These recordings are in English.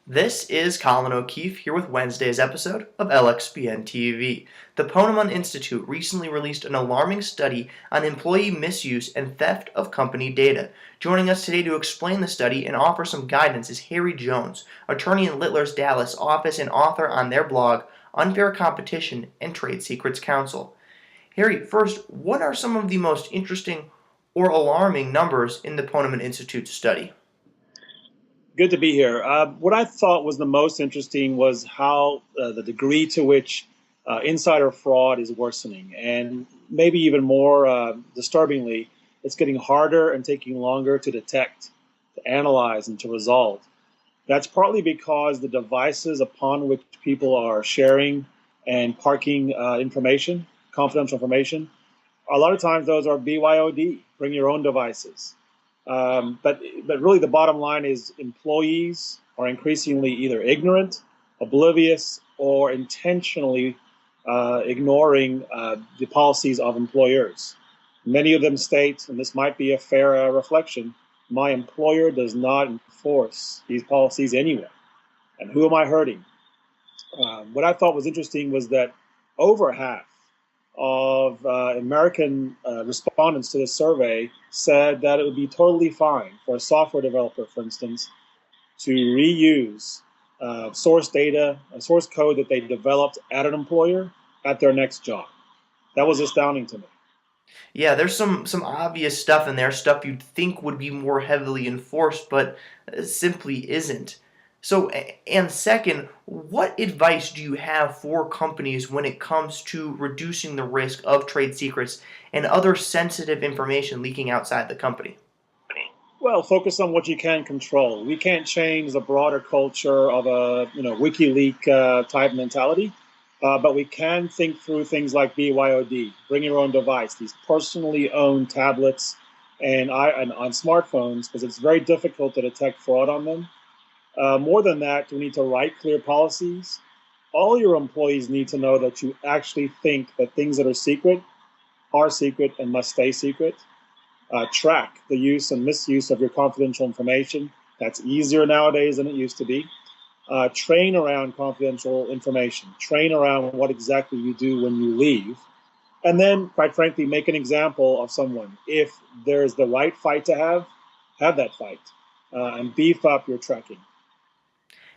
This is Colin O'Keefe here with Wednesday's episode of LXBN TV. The Ponemon Institute recently released an alarming study on employee misuse and theft of company data. Joining us today to explain the study and offer some guidance is Harry Jones, attorney in Littler's Dallas office and author on their blog, Unfair Competition and Trade Secrets Counsel. Harry, first, what are some of the most interesting or alarming numbers in the Ponemon Institute study? Good to be here. What I thought was the most interesting was how the degree to which insider fraud is worsening. And maybe even more disturbingly, it's getting harder and taking longer to detect, to analyze, and to resolve. That's partly because the devices upon which people are sharing and parking information, confidential information, a lot of times those are BYOD, bring your own devices. But really the bottom line is employees are increasingly either ignorant, oblivious, or intentionally ignoring the policies of employers. Many of them state, and this might be a fair reflection, my employer does not enforce these policies anyway. And who am I hurting? What I thought was interesting was that over half of American respondents to this survey said that it would be totally fine for a software developer, for instance, to reuse source data, a source code that they developed at an employer at their next job. That was astounding to me. Yeah, there's some obvious stuff in there, stuff you'd think would be more heavily enforced, but simply isn't. So, and second, what advice do you have for companies when it comes to reducing the risk of trade secrets and other sensitive information leaking outside the company? Well, focus on what you can control. We can't change the broader culture of a WikiLeaks type mentality, but we can think through things like BYOD, bring your own device, these personally owned tablets and on smartphones, because it's very difficult to detect fraud on them. More than that, we need to write clear policies. All your employees need to know that you actually think that things that are secret and must stay secret. Track the use and misuse of your confidential information. That's easier nowadays than it used to be. Train around confidential information. Train around what exactly you do when you leave. And then, quite frankly, make an example of someone. If there's the right fight to have that fight and beef up your tracking.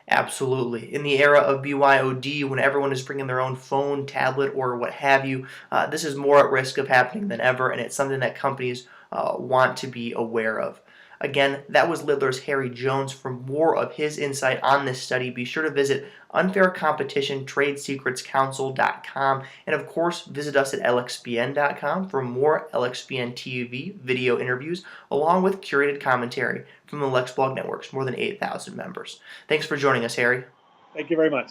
Absolutely. In the era of BYOD, when everyone is bringing their own phone, tablet, or what have you, this is more at risk of happening than ever, and it's something that companies want to be aware of. Again, that was Littler's Harry Jones. For more of his insight on this study, be sure to visit unfaircompetitiontradesecretscounsel.com, and of course, visit us at LXBN.com for more LXBN TV video interviews, along with curated commentary from the LexBlog Network's more than 8,000 members. Thanks for joining us, Harry. Thank you very much.